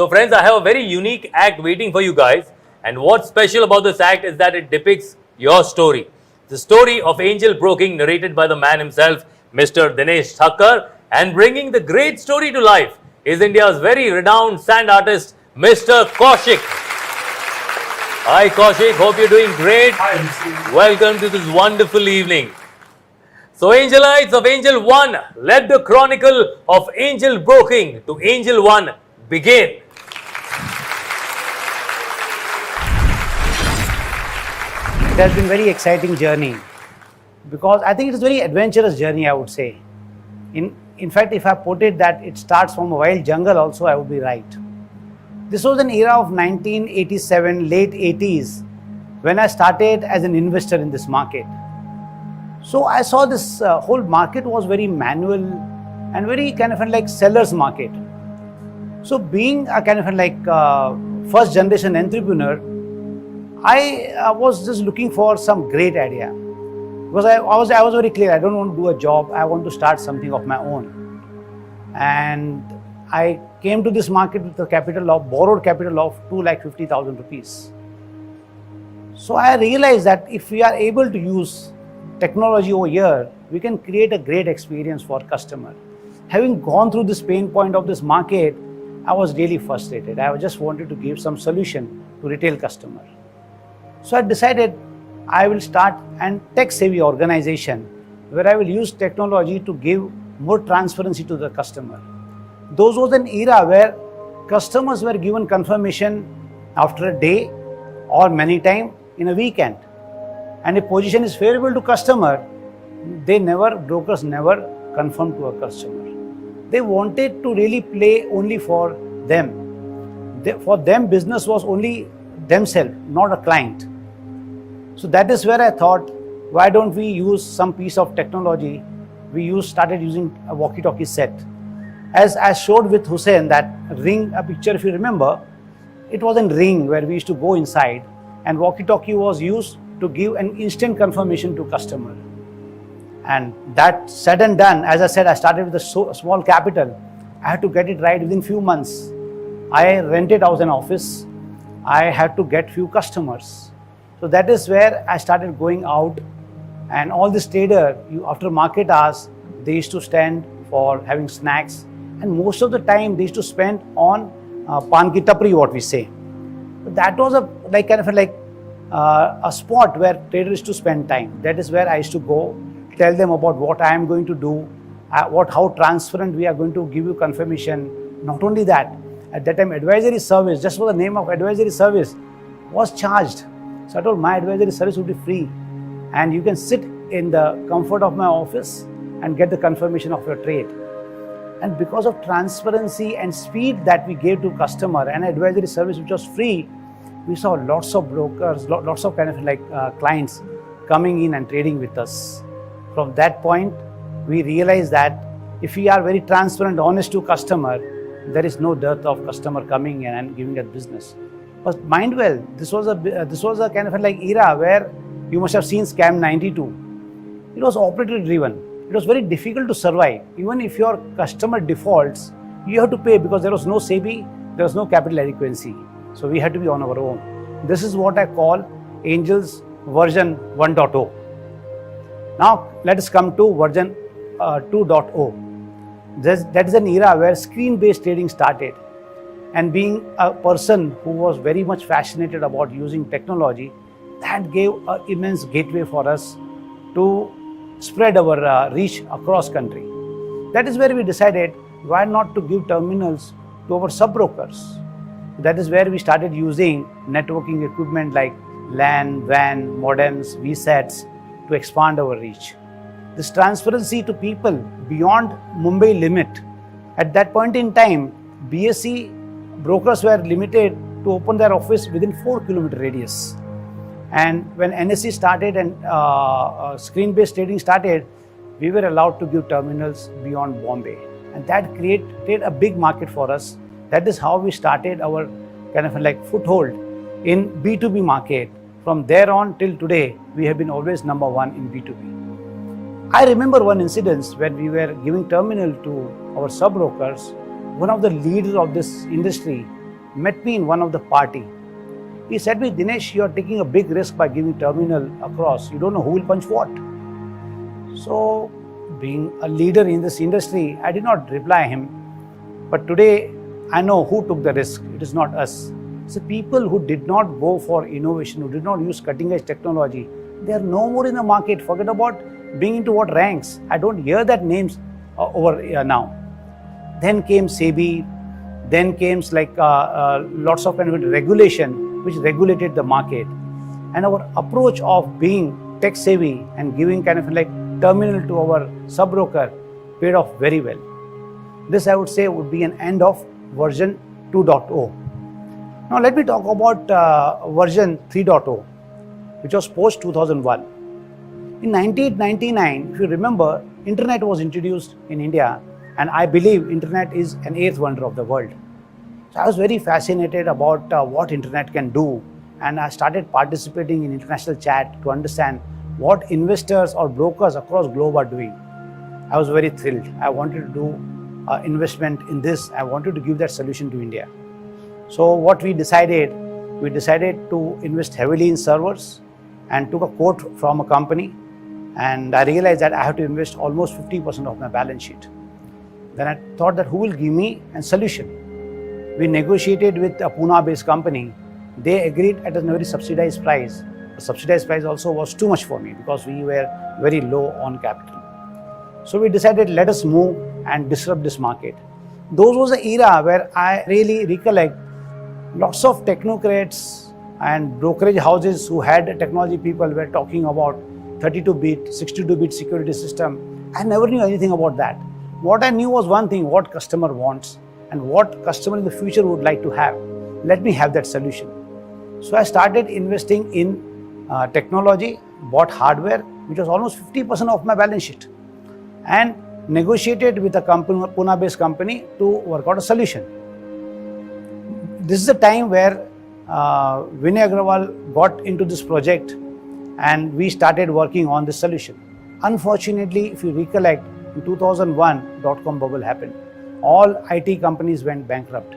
So friends, I have a very unique act waiting for you guys. And what's special about this act is that it depicts your story. The story of angel broking narrated by the man himself, Mr. Dinesh Thakkar. And bringing the great story to life is India's very renowned sand artist, Mr. Kaushik. Hi Kaushik, hope you're doing great. Hi, Welcome to this wonderful evening. So Angelites of Angel One, let the chronicle of angel broking to Angel One begin. It has been a very exciting journey because I think it is a very adventurous journey, I would say. In fact, if I put it that it starts from a wild jungle also, I would be right. This was an era of 1987, late 80s, when I started as an investor in this market. So I saw this whole market was very manual and very kind of like seller's market. So being a kind of like first generation entrepreneur, I was just looking for some great idea because I was very clear. I don't want to do a job. I want to start something of my own. And I came to this market with a borrowed capital of 2,50,000 rupees. So I realized that if we are able to use technology over here, we can create a great experience for customer. Having gone through this pain point of this market, I was really frustrated. I just wanted to give some solution to retail customer. So I decided I will start a tech-savvy organization where I will use technology to give more transparency to the customer. Those was an era where customers were given confirmation after a day or many times in a weekend. And if position is favorable to customer, brokers never confirm to a customer. They wanted to really play only for them. For them, business was only themselves, not a client. So that is where I thought, why don't we use some piece of technology? We started using a walkie-talkie set. As I showed with Hussein, that ring, a picture if you remember, it was a ring where we used to go inside, and walkie-talkie was used to give an instant confirmation to customer. And that said and done, as I said, I started with a small capital. I had to get it right within few months. I rented out an office. I had to get few customers. So that is where I started going out, and all this trader, after market hours, they used to stand for having snacks, and most of the time they used to spend on pan ki tapri, what we say. But that was a spot where traders used to spend time. That is where I used to go, tell them about what I am going to do, how transparent we are going to give you confirmation. Not only that, at that time advisory service, just for the name of advisory service, was charged. So I told my advisory service would be free, and you can sit in the comfort of my office and get the confirmation of your trade. And because of transparency and speed that we gave to customer and advisory service which was free, we saw lots of brokers, lots of clients coming in and trading with us. From that point, we realized that if we are very transparent, honest to customer, there is no dearth of customer coming in and giving us business. But mind well, this was a kind of era where you must have seen Scam 92. It was operator driven. It was very difficult to survive. Even if your customer defaults, you have to pay because there was no SEBI, there was no capital adequacy. So we had to be on our own. This is what I call Angels version 1.0. Now let us come to version 2.0. That is an era where screen-based trading started. And being a person who was very much fascinated about using technology, that gave an immense gateway for us to spread our reach across country. That is where we decided why not to give terminals to our sub-brokers. That is where we started using networking equipment like LAN, WAN, modems, VSATs to expand our reach. This transparency to people beyond Mumbai limit. At that point in time, BSE brokers were limited to open their office within 4-kilometer radius. And when NSE started and screen-based trading started, we were allowed to give terminals beyond Bombay. And that created a big market for us. That is how we started our foothold in B2B market. From there on till today, we have been always number one in B2B. I remember one incident when we were giving terminal to our sub-brokers. One of the leaders of this industry met me in one of the party. He said to me, Dinesh, you are taking a big risk by giving terminal across. You don't know who will punch what. So, being a leader in this industry, I did not reply him. But today, I know who took the risk. It is not us. It's the people who did not go for innovation, who did not use cutting edge technology. They are no more in the market. Forget about being into what ranks. I don't hear that names over here now. Then came SEBI. Then came lots of kind of regulation which regulated the market. And our approach of being tech savvy and giving kind of like terminal to our sub-broker paid off very well. This, I would say, would be an end of version 2.0. Now let me talk about version 3.0, which was post 2001. In 1999, if you remember, internet was introduced in India, and I believe internet is an eighth wonder of the world. So I was very fascinated about what internet can do, and I started participating in international chat to understand what investors or brokers across globe are doing. I was very thrilled. I wanted to do investment in this. I wanted to give that solution to India. So what we decided to invest heavily in servers and took a quote from a company, and I realized that I have to invest almost 50% of my balance sheet. Then I thought that who will give me a solution? We negotiated with a Pune-based company. They agreed at a very subsidized price. The subsidized price also was too much for me because we were very low on capital. So we decided, let us move and disrupt this market. Those was the era where I really recollect lots of technocrats and brokerage houses who had technology people were talking about 32-bit, 62-bit security system. I never knew anything about that. What I knew was one thing, what customer wants and what customer in the future would like to have. Let me have that solution. So I started investing in technology, bought hardware, which was almost 50% of my balance sheet, and negotiated with a company, Pune-based company, to work out a solution. This is the time where Vinay Agrawal got into this project and we started working on this solution. Unfortunately, if you recollect, in 2001, dot-com bubble happened. All IT companies went bankrupt.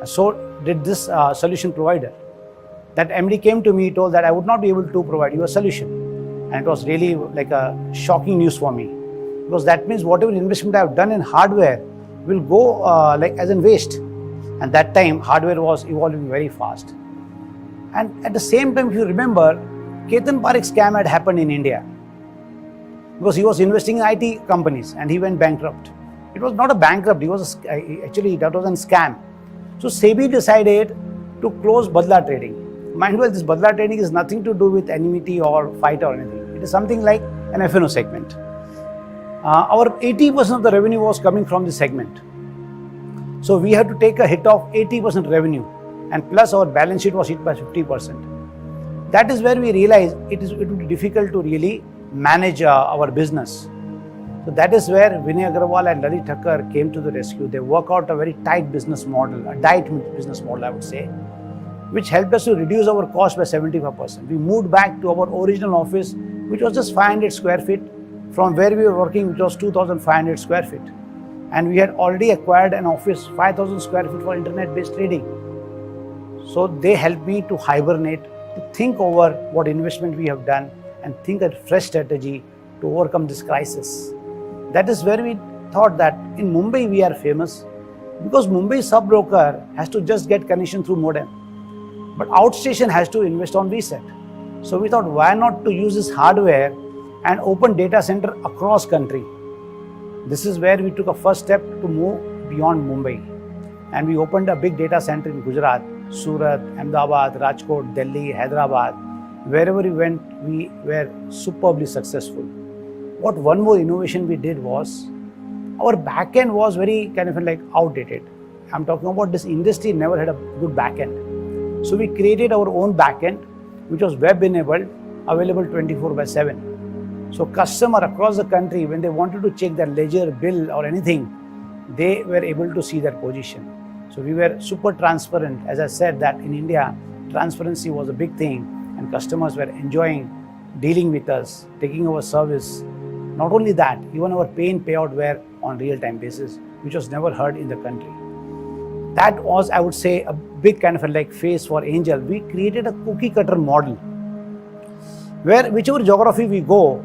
So did this solution provider. That MD came to me, told that I would not be able to provide you a solution. And it was really like a shocking news for me. Because that means whatever investment I have done in hardware will go as in waste. And that time, hardware was evolving very fast. And at the same time, if you remember, Ketan Parekh scam had happened in India. Because he was investing in IT companies and he went bankrupt. It was not a bankrupt, actually that was a scam. So SEBI decided to close Badla trading. Mind you, this Badla trading is nothing to do with enmity or fight or anything. It is something like an F&O segment. Our 80% of the revenue was coming from this segment. So we had to take a hit of 80% revenue, and plus our balance sheet was hit by 50%. That is where we realized it would be difficult to really manage our business. So that is where Vinay Agrawal and Lalit Thakkar came to the rescue. They worked out a very tight business model, a diet business model, I would say, which helped us to reduce our cost by 75%. We moved back to our original office, which was just 500 square feet, from where we were working, which was 2,500 square feet. And we had already acquired an office, 5,000 square feet for internet-based trading. So they helped me to hibernate, to think over what investment we have done and think a fresh strategy to overcome this crisis. That is where we thought that in Mumbai we are famous because Mumbai sub-broker has to just get connection through modem. But outstation has to invest on VSAT. So we thought, why not to use this hardware and open data center across country. This is where we took a first step to move beyond Mumbai. And we opened a big data center in Gujarat, Surat, Ahmedabad, Rajkot, Delhi, Hyderabad. Wherever we went, we were superbly successful. What one more innovation we did was, our backend was very kind of like outdated. I'm talking about this industry never had a good backend. So we created our own backend, which was web-enabled, available 24/7. So customer across the country, when they wanted to check their ledger, bill or anything, they were able to see their position. So we were super transparent. As I said that in India, transparency was a big thing and customers were enjoying dealing with us, taking our service. Not only that, even our pay and payout were on real-time basis, which was never heard in the country. That was, I would say, a big kind of a like phase for Angel, we created a cookie cutter model where whichever geography we go,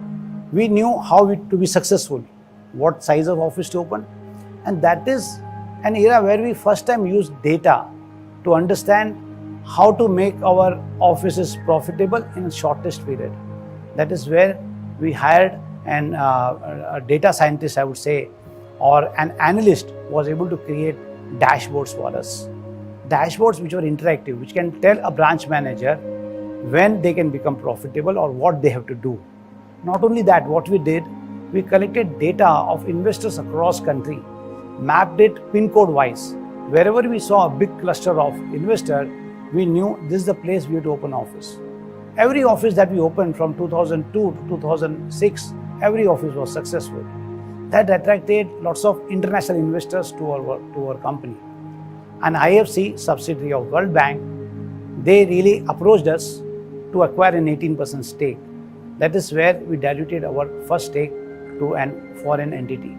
we knew to be successful, what size of office to open. And that is an era where we first time used data to understand how to make our offices profitable in the shortest period. That is where we hired a data scientist, I would say, or an analyst was able to create dashboards for us. Dashboards which were interactive, which can tell a branch manager when they can become profitable or what they have to do. Not only that, what we did, we collected data of investors across country, mapped it pin code wise. Wherever we saw a big cluster of investors, we knew this is the place we had to open office. Every office that we opened from 2002 to 2006, every office was successful. That attracted lots of international investors to our company. An IFC subsidiary of World Bank, they really approached us to acquire an 18% stake. That is where we diluted our first stake to an foreign entity.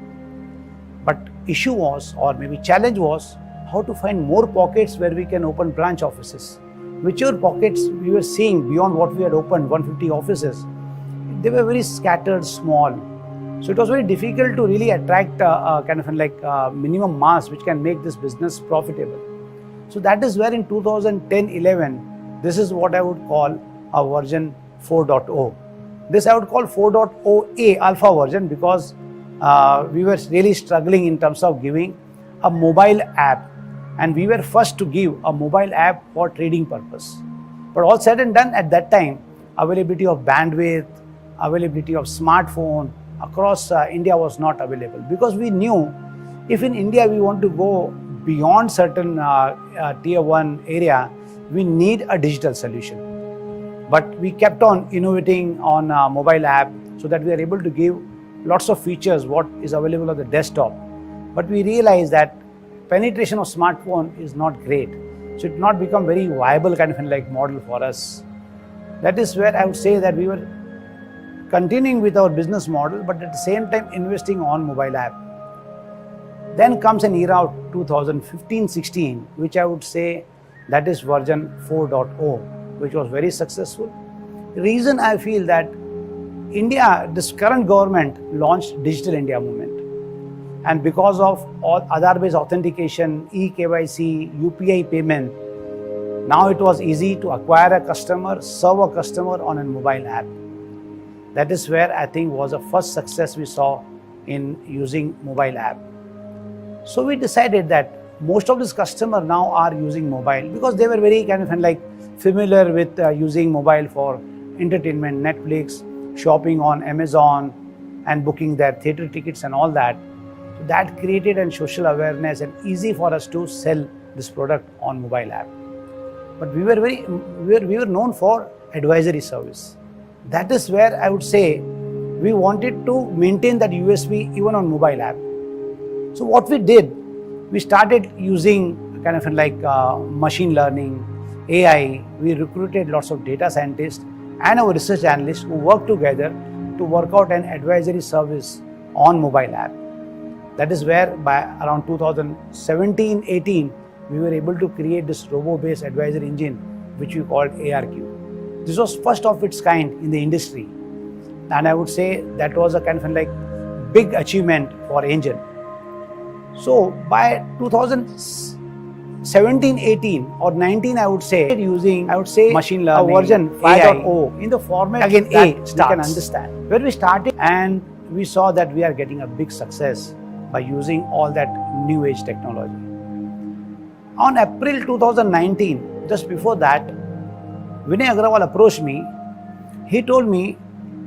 But issue was, or maybe challenge was, how to find more pockets where we can open branch offices. Whichever pockets we were seeing beyond what we had opened, 150 offices, they were very scattered, small. So it was very difficult to really attract a kind of like minimum mass which can make this business profitable. So that is where in 2010-11, this is what I would call a version 4.0. This I would call 4.0A alpha version because we were really struggling in terms of giving a mobile app, and we were first to give a mobile app for trading purpose. But all said and done at that time, availability of bandwidth, availability of smartphone across India was not available, because we knew if in India we want to go beyond certain tier 1 area, we need a digital solution. But we kept on innovating on mobile app so that we are able to give lots of features what is available on the desktop. But we realized that penetration of smartphone is not great. So it did not become very viable kind of like model for us. That is where I would say that we were continuing with our business model, but at the same time investing on mobile app. Then comes an era of 2015-16, which I would say that is version 4.0, which was very successful. The reason I feel that India, this current government launched Digital India movement. And because of all Aadhaar-based authentication, eKYC, UPI payment, now it was easy to acquire a customer, serve a customer on a mobile app. That is where I think was the first success we saw in using mobile app. So we decided that most of these customers now are using mobile because they were very kind of like familiar with using mobile for entertainment, Netflix, shopping on Amazon, and booking their theater tickets and all that. So that created a social awareness and easy for us to sell this product on mobile app. But we were known for advisory service. That is where I would say we wanted to maintain that USP even on mobile app. So what we did, we started using kind of like machine learning, AI. We recruited lots of data scientists and our research analysts who worked together to work out an advisory service on mobile app. That is where by around 2017-18, we were able to create this robo-based advisory engine, which we called ARQ. This was first of its kind in the industry. And I would say that was a kind of like big achievement for Angel. So by 2017-18 or 19, I would say machine learning, version 5.0 in the format again A you can understand. Where we started and we saw that we are getting a big success by using all that new age technology. On April 2019, just before that, Vinay Agrawal approached me. He told me,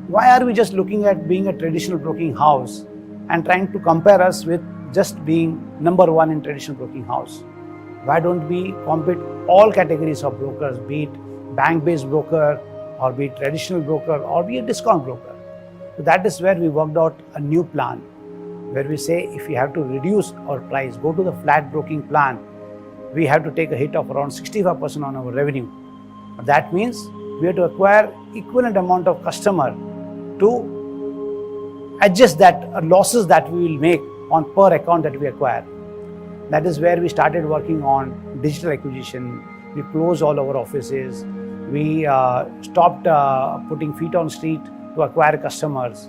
why are we just looking at being a traditional broking house and trying to compare us with just being number 1 in traditional broking house? Why don't we compete all categories of brokers, be it bank-based broker or be it traditional broker or be a discount broker? So that is where we worked out a new plan where we say if we have to reduce our price, go to the flat broking plan, we have to take a hit of around 65% on our revenue. That means we have to acquire equivalent amount of customer to adjust that losses that we will make on per account that we acquire. That is where we started working on digital acquisition. We closed all our offices. We stopped putting feet on street to acquire customers,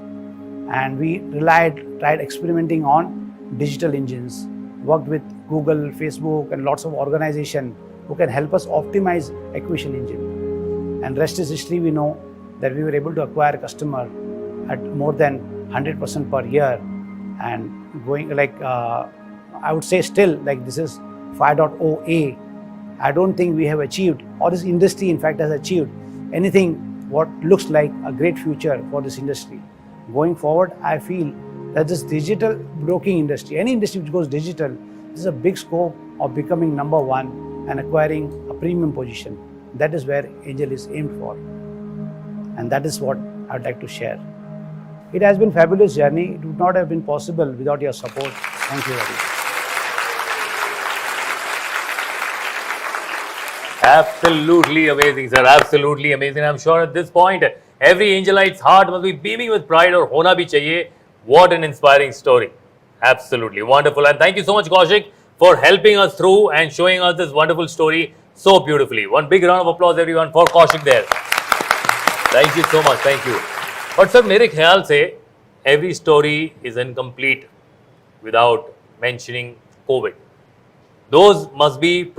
and we tried experimenting on digital engines. Worked with Google, Facebook, and lots of organizations who can help us optimize acquisition engine. And rest is history. We know that we were able to acquire a customer at more than 100% per year, and going like I would say still like this is 5.0A. I don't think we have achieved, or this industry in fact has achieved anything what looks like a great future for this industry. Going forward, I feel that this digital broking industry, any industry which goes digital, this is a big scope of becoming number one and acquiring a premium position. That is where Angel is aimed for. And that is what I'd like to share. It has been a fabulous journey. It would not have been possible without your support. Thank you very much. Absolutely amazing, sir. Absolutely amazing. I'm sure at this point, every Angelite's heart must be beaming with pride or hona bhi chahiye. What an inspiring story. Absolutely wonderful. And thank you so much, Kaushik, for helping us through and showing us this wonderful story so beautifully. One big round of applause, everyone, for Kaushik there. Thank you so much. Thank you. But sir, मेरे ख्याल से every story is incomplete without mentioning COVID. Those must be